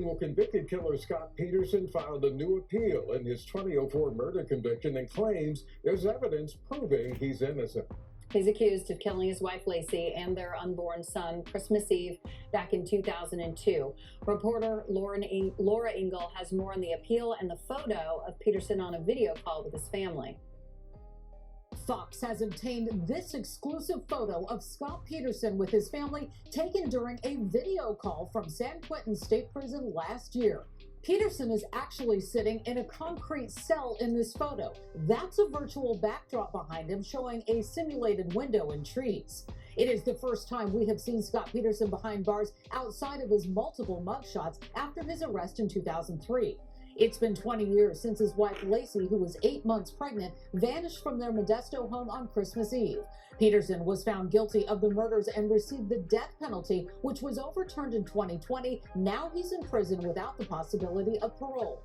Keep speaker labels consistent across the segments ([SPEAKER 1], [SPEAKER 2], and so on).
[SPEAKER 1] Well, convicted killer Scott Peterson filed a new appeal in his 2004 murder conviction and claims there's evidence proving he's innocent.
[SPEAKER 2] He's accused of killing his wife Lacey and their unborn son Christmas Eve back in 2002. Reporter Laura Engel has more on the appeal and the photo of Peterson on a video call with his family.
[SPEAKER 3] Fox has obtained this exclusive photo of Scott Peterson with his family taken during a video call from San Quentin State Prison last year. Peterson is actually sitting in a concrete cell in this photo. That's a virtual backdrop behind him showing a simulated window and trees. It is the first time we have seen Scott Peterson behind bars outside of his multiple mugshots after his arrest in 2003. It's been 20 years since his wife Lacey, who was 8 months pregnant, vanished from their Modesto home on Christmas Eve. Peterson was found guilty of the murders and received the death penalty, which was overturned in 2020. Now he's in prison without the possibility of parole.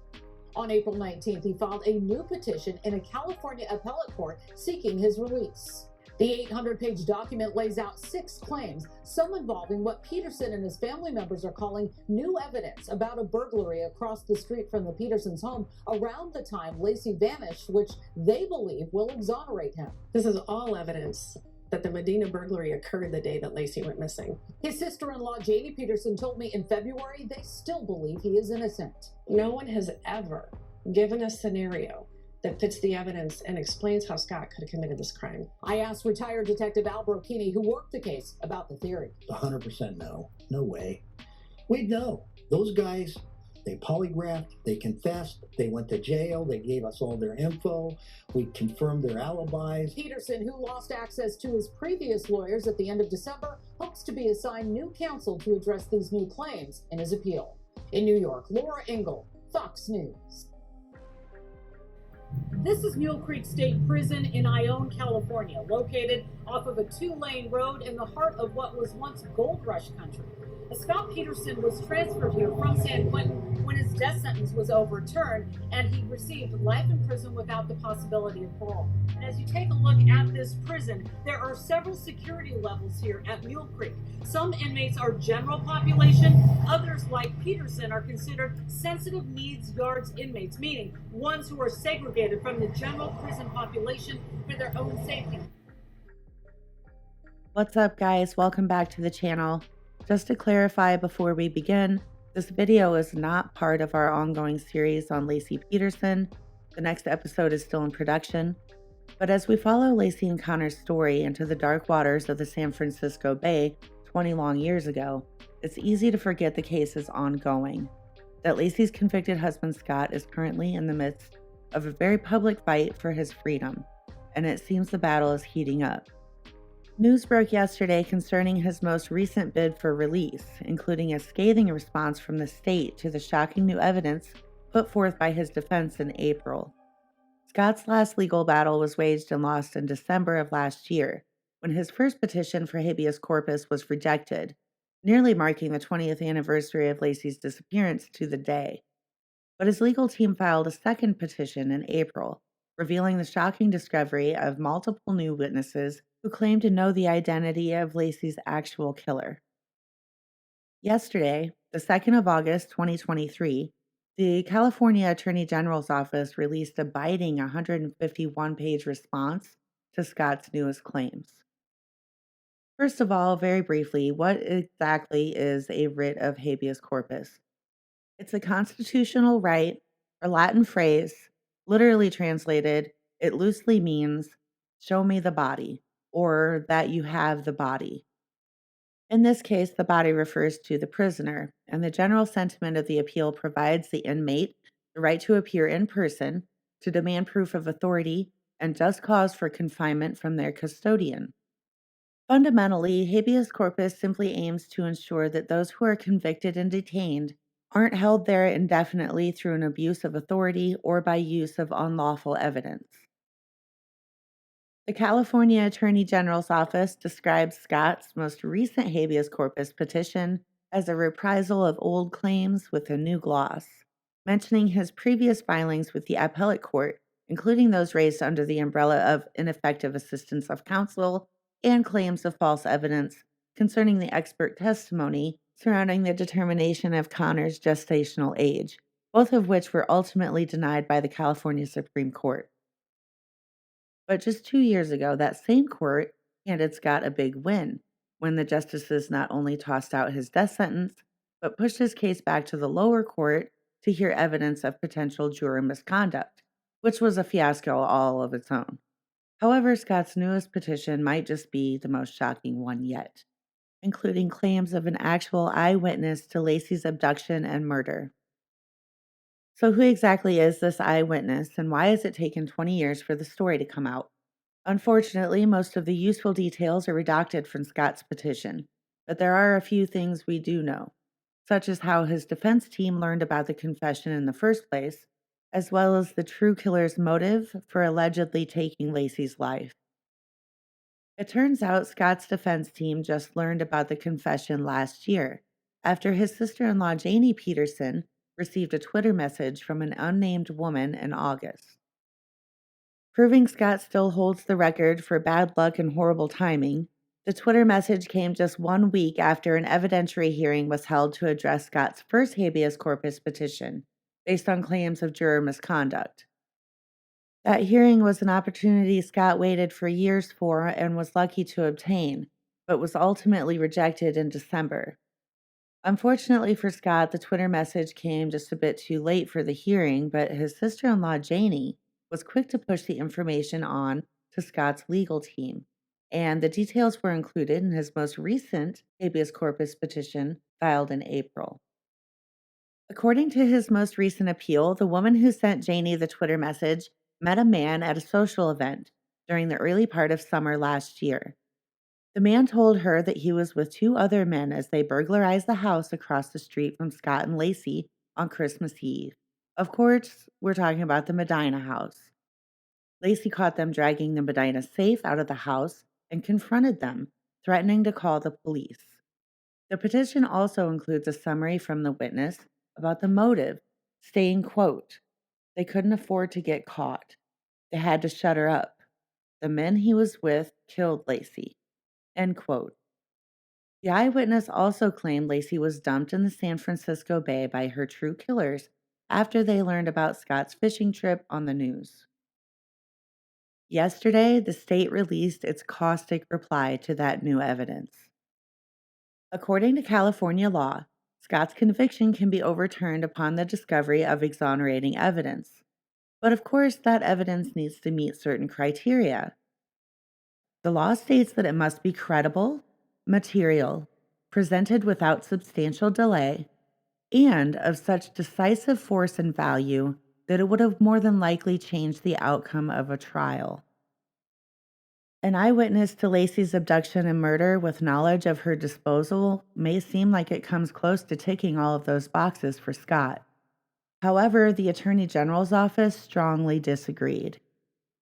[SPEAKER 3] On April 19th, he filed a new petition in a California appellate court seeking his release. The 800-page document lays out 6 claims, some involving what Peterson and his family members are calling new evidence about a burglary across the street from the Petersons' home around the time Lacey vanished, which they believe will exonerate him.
[SPEAKER 4] This is all evidence that the Medina burglary occurred the day that Lacey went missing.
[SPEAKER 3] His sister-in-law, Janie Peterson, told me in February they still believe he is innocent.
[SPEAKER 4] No one has ever given a scenario that fits the evidence and explains how Scott could have committed this crime.
[SPEAKER 3] I asked retired Detective Al Brocchini, who worked the case, about the theory.
[SPEAKER 5] 100% no. No way. We'd know. Those guys, they polygraphed, they confessed, they went to jail, they gave us all their info, we confirmed their alibis.
[SPEAKER 3] Peterson, who lost access to his previous lawyers at the end of December, hopes to be assigned new counsel to address these new claims in his appeal. In New York, Laura Engel, Fox News. This is Mule Creek State Prison in Ione, California, located off of a 2-lane road in the heart of what was once gold rush country. Scott Peterson was transferred here from San Quentin when his death sentence was overturned, and he received life in prison without the possibility of parole. And as you take a look at this prison, there are several security levels here at Mule Creek. Some inmates are general population, others, like Peterson, are considered sensitive needs guards inmates, meaning ones who are segregated from the general prison population for their own safety.
[SPEAKER 6] What's up, guys? Welcome back to the channel. Just to clarify before we begin, this video is not part of our ongoing series on Lacey Peterson. The next episode is still in production. But as we follow Lacey and Connor's story into the dark waters of the San Francisco Bay 20 long years ago, it's easy to forget the case is ongoing. That Lacey's convicted husband Scott is currently in the midst of a very public fight for his freedom, and it seems the battle is heating up. News broke yesterday concerning his most recent bid for release, including a scathing response from the state to the shocking new evidence put forth by his defense in April. Scott's last legal battle was waged and lost in December of last year, when his first petition for habeas corpus was rejected, nearly marking the 20th anniversary of Lacey's disappearance to the day. But his legal team filed a second petition in April, revealing the shocking discovery of multiple new witnesses who claimed to know the identity of Lacey's actual killer. Yesterday, the 2nd of August, 2023, the California Attorney General's office released a biting 151-page response to Scott's newest claims. First of all, very briefly, what exactly is a writ of habeas corpus? It's a constitutional right, or Latin phrase. Literally translated, it loosely means, show me the body, or that you have the body. In this case, the body refers to the prisoner, and the general sentiment of the appeal provides the inmate the right to appear in person, to demand proof of authority, and just cause for confinement from their custodian. Fundamentally, habeas corpus simply aims to ensure that those who are convicted and detained aren't held there indefinitely through an abuse of authority or by use of unlawful evidence. The California Attorney General's office describes Scott's most recent habeas corpus petition as a reprisal of old claims with a new gloss, mentioning his previous filings with the appellate court, including those raised under the umbrella of ineffective assistance of counsel and claims of false evidence concerning the expert testimony surrounding the determination of Connor's gestational age, both of which were ultimately denied by the California Supreme Court. But just 2 years ago, that same court handed Scott a big win when the justices not only tossed out his death sentence, but pushed his case back to the lower court to hear evidence of potential juror misconduct, which was a fiasco all of its own. However, Scott's newest petition might just be the most shocking one yet, including claims of an actual eyewitness to Lacey's abduction and murder. So, who exactly is this eyewitness, and why has it taken 20 years for the story to come out? Unfortunately, most of the useful details are redacted from Scott's petition, but there are a few things we do know, such as how his defense team learned about the confession in the first place, as well as the true killer's motive for allegedly taking Lacey's life. It turns out Scott's defense team just learned about the confession last year, after his sister-in-law Janie Peterson received a Twitter message from an unnamed woman in August. Proving Scott still holds the record for bad luck and horrible timing, the Twitter message came just 1 week after an evidentiary hearing was held to address Scott's first habeas corpus petition, based on claims of juror misconduct. That hearing was an opportunity Scott waited for years for and was lucky to obtain, but was ultimately rejected in December. Unfortunately for Scott, the Twitter message came just a bit too late for the hearing, but his sister-in-law Janie was quick to push the information on to Scott's legal team, and the details were included in his most recent habeas corpus petition filed in April. According to his most recent appeal, the woman who sent Janie the Twitter message met a man at a social event during the early part of summer last year. The man told her that he was with 2 other men as they burglarized the house across the street from Scott and Lacey on Christmas Eve. Of course, we're talking about the Medina house. Lacey caught them dragging the Medina safe out of the house and confronted them, threatening to call the police. The petition also includes a summary from the witness about the motive, stating, quote, "They couldn't afford to get caught. They had to shut her up. The men he was with killed Lacey." End quote. The eyewitness also claimed Lacey was dumped in the San Francisco Bay by her true killers after they learned about Scott's fishing trip on the news. Yesterday, the state released its caustic reply to that new evidence. According to California law, Scott's conviction can be overturned upon the discovery of exonerating evidence. But of course, that evidence needs to meet certain criteria. The law states that it must be credible, material, presented without substantial delay, and of such decisive force and value that it would have more than likely changed the outcome of a trial. An eyewitness to Lacey's abduction and murder with knowledge of her disposal may seem like it comes close to ticking all of those boxes for Scott. However, the Attorney General's office strongly disagreed,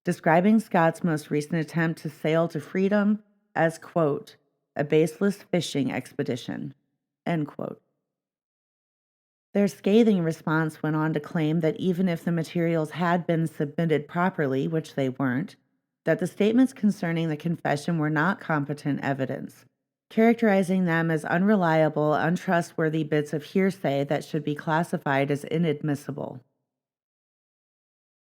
[SPEAKER 6] describing Scott's most recent attempt to sail to freedom as, quote, "a baseless fishing expedition," end quote. Their scathing response went on to claim that even if the materials had been submitted properly, which they weren't, that the statements concerning the confession were not competent evidence, characterizing them as unreliable, untrustworthy bits of hearsay that should be classified as inadmissible.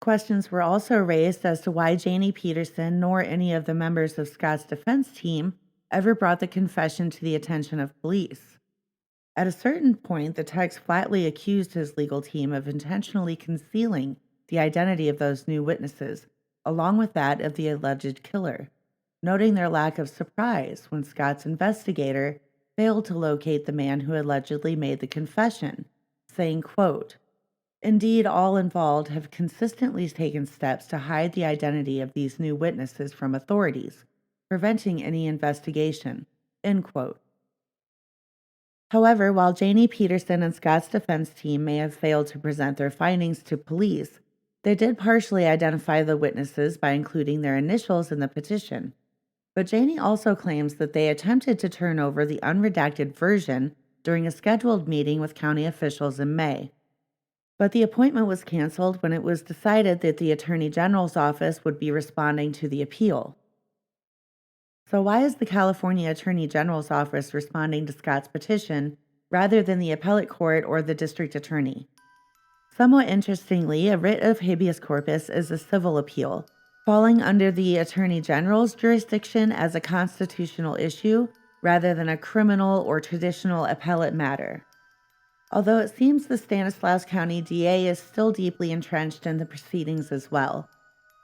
[SPEAKER 6] Questions were also raised as to why Janie Peterson nor any of the members of Scott's defense team ever brought the confession to the attention of police. At a certain point, the text flatly accused his legal team of intentionally concealing the identity of those new witnesses, along with that of the alleged killer, noting their lack of surprise when Scott's investigator failed to locate the man who allegedly made the confession, saying, quote, "Indeed, all involved have consistently taken steps to hide the identity of these new witnesses from authorities, preventing any investigation," end quote. However, while Janie Peterson and Scott's defense team may have failed to present their findings to police, they did partially identify the witnesses by including their initials in the petition. But Janie also claims that they attempted to turn over the unredacted version during a scheduled meeting with county officials in May. But the appointment was canceled when it was decided that the Attorney General's office would be responding to the appeal. So why is the California Attorney General's office responding to Scott's petition rather than the appellate court or the district attorney. Somewhat interestingly, a writ of habeas corpus is a civil appeal, falling under the Attorney General's jurisdiction as a constitutional issue rather than a criminal or traditional appellate matter. Although it seems the Stanislaus County DA is still deeply entrenched in the proceedings as well.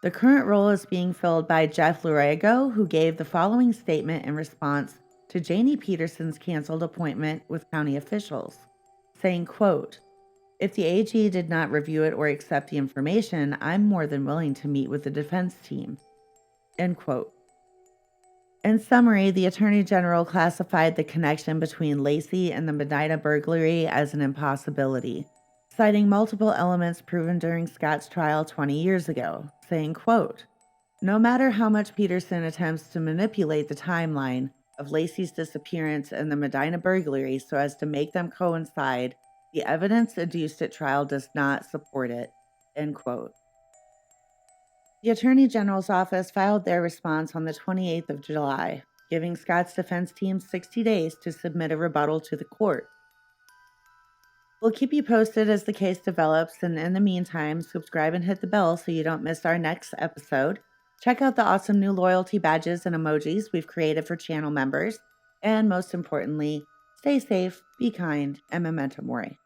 [SPEAKER 6] The current role is being filled by Jeff Lurego, who gave the following statement in response to Janie Peterson's canceled appointment with county officials, saying, quote, "If the AG did not review it or accept the information, I'm more than willing to meet with the defense team." End quote. In summary, the Attorney General classified the connection between Lacey and the Medina burglary as an impossibility, citing multiple elements proven during Scott's trial 20 years ago, saying, quote, "No matter how much Peterson attempts to manipulate the timeline of Lacey's disappearance and the Medina burglary so as to make them coincide, the evidence adduced at trial does not support it." End quote. The Attorney General's office filed their response on the 28th of July, giving Scott's defense team 60 days to submit a rebuttal to the court. We'll keep you posted as the case develops, and in the meantime, subscribe and hit the bell so you don't miss our next episode. Check out the awesome new loyalty badges and emojis we've created for channel members, and most importantly, stay safe, be kind, and memento mori.